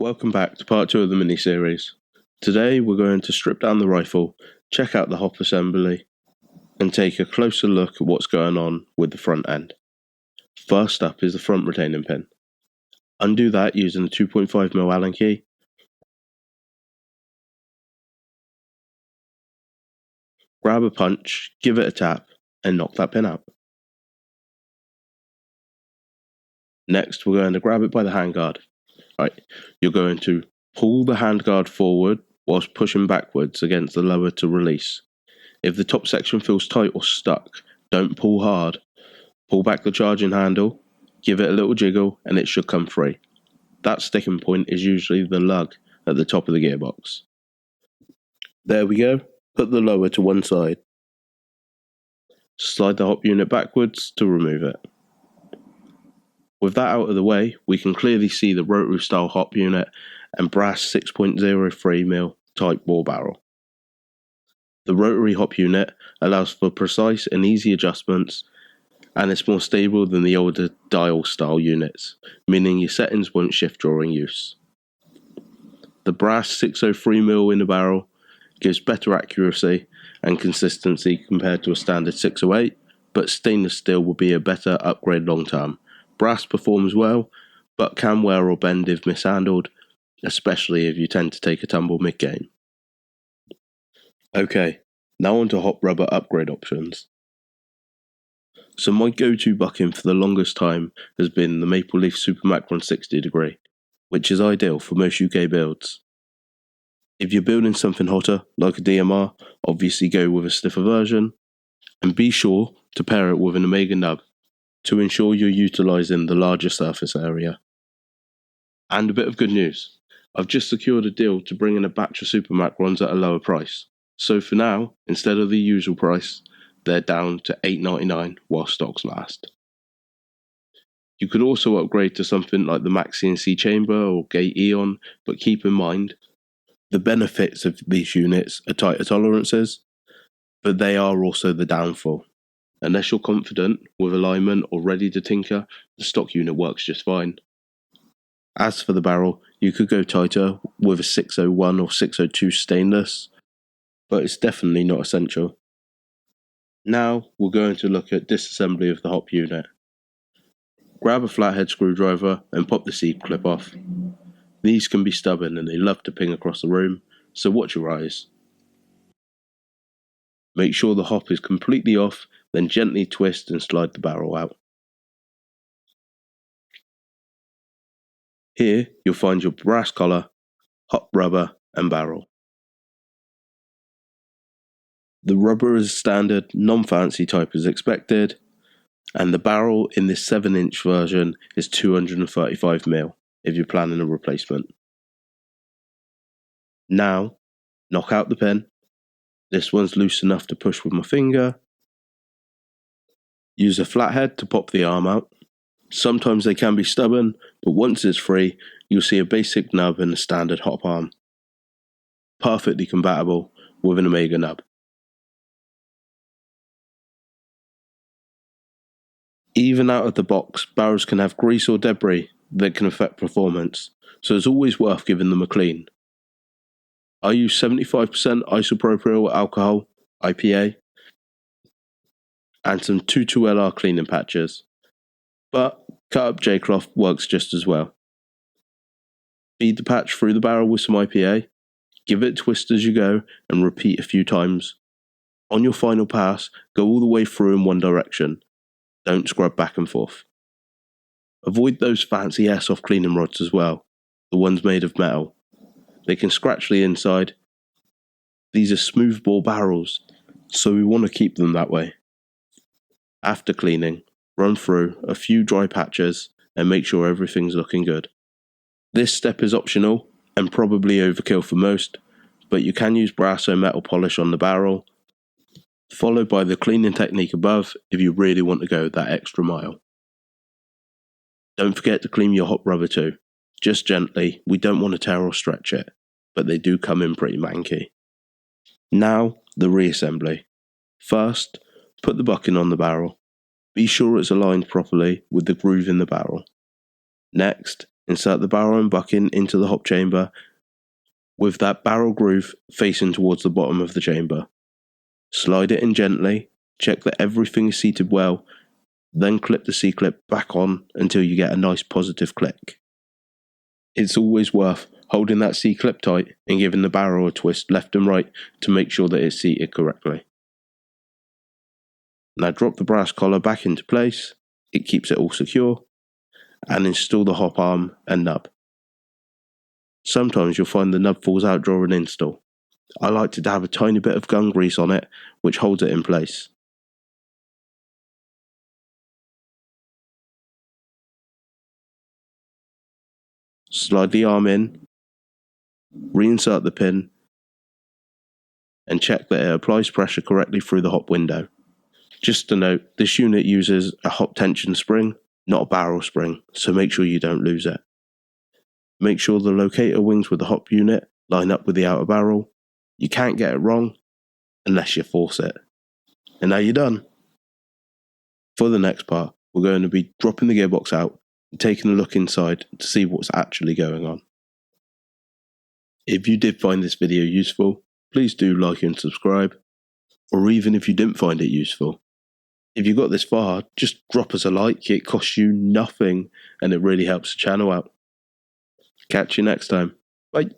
Welcome back to part 2 of the mini-series. Today we're going to strip down the rifle, check out the hop assembly, and take a closer look at what's going on with the front end. First up is the front retaining pin. Undo that using a 2.5mm Allen key. Grab a punch, give it a tap, and knock that pin out. Next we're going to grab it by the handguard. Right, you're going to pull the handguard forward whilst pushing backwards against the lower to release. If the top section feels tight or stuck, don't pull hard. Pull back the charging handle, give it a little jiggle, and it should come free. That sticking point is usually the lug at the top of the gearbox. There we go. Put the lower to one side. Slide the hop unit backwards to remove it. With that out of the way, we can clearly see the Rotary style hop unit and brass 6.03mm type bore barrel. The Rotary hop unit allows for precise and easy adjustments, and it's more stable than the older dial style units, meaning your settings won't shift during use. The brass 603mm in the barrel gives better accuracy and consistency compared to a standard 608, but stainless steel will be a better upgrade long term. Brass performs well, but can wear or bend if mishandled, especially if you tend to take a tumble mid-game. Okay, now on to hot rubber upgrade options. So my go-to bucking for the longest time has been the Maple Leaf Super Macaron 60°, which is ideal for most UK builds. If you're building something hotter, like a DMR, obviously go with a stiffer version, and be sure to pair it with an Omega nub to ensure you're utilising the larger surface area. And a bit of good news, I've just secured a deal to bring in a batch of Super Macarons at a lower price. So for now, instead of the usual price, they're down to $8.99 while stocks last. You could also upgrade to something like the MAXX chamber or Gate EON, but keep in mind, the benefits of these units are tighter tolerances, but they are also the downfall. Unless you're confident with alignment or ready to tinker, the stock unit works just fine. As for the barrel, you could go tighter with a 601 or 602 stainless, but it's definitely not essential. Now we're going to look at disassembly of the hop unit. Grab a flathead screwdriver and pop the seat clip off. These can be stubborn and they love to ping across the room, so watch your eyes. Make sure the hop is completely off, then gently twist and slide the barrel out. Here you'll find your brass collar, hop rubber and barrel. The rubber is standard, non-fancy type as expected, and the barrel in this 7-inch version is 235mm if you're planning a replacement. Now, knock out the pin. This one's loose enough to push with my finger. Use a flathead to pop the arm out. Sometimes they can be stubborn, but once it's free, you'll see a basic nub and a standard hop arm. Perfectly compatible with an Omega nub. Even out of the box, barrels can have grease or debris that can affect performance, so it's always worth giving them a clean. I use 75% isopropyl alcohol, IPA, and some 22LR cleaning patches, but cut up J-cloth works just as well. Feed the patch through the barrel with some IPA, give it a twist as you go, and repeat a few times. On your final pass, go all the way through in one direction. Don't scrub back and forth. Avoid those fancy Airsoft cleaning rods as well, the ones made of metal. They can scratch the inside. These are smooth bore barrels, so we want to keep them that way. After cleaning, run through a few dry patches and make sure everything's looking good. This step is optional and probably overkill for most, but you can use Brasso metal polish on the barrel, followed by the cleaning technique above if you really want to go that extra mile. Don't forget to clean your hot rubber too. Just gently, we don't want to tear or stretch it, but they do come in pretty manky. Now, the reassembly. First, put the bucking on the barrel. Be sure it's aligned properly with the groove in the barrel. Next, Insert the barrel and bucking into the hop chamber with that barrel groove facing towards the bottom of the chamber. Slide it in gently, check that everything is seated well, then clip the C-clip back on until you get a nice positive click. It's always worth holding that C-clip tight and giving the barrel a twist left and right to make sure that it's seated correctly. Now drop the brass collar back into place, it keeps it all secure, and install the hop arm and nub. Sometimes you'll find the nub falls out during install. I like to dab a tiny bit of gun grease on it, which holds it in place. Slide the arm in, reinsert the pin, and check that it applies pressure correctly through the hop window. Just a note, this unit uses a hop tension spring, not a barrel spring, so make sure you don't lose it. Make sure the locator wings with the hop unit line up with the outer barrel. You can't get it wrong unless you force it. And now you're done. For the next part, we're going to be dropping the gearbox out and taking a look inside to see what's actually going on. If you did find this video useful, please do like and subscribe, or even if you didn't find it useful. If you got this far, just drop us a like, it costs you nothing and it really helps the channel out. Catch you next time. Bye.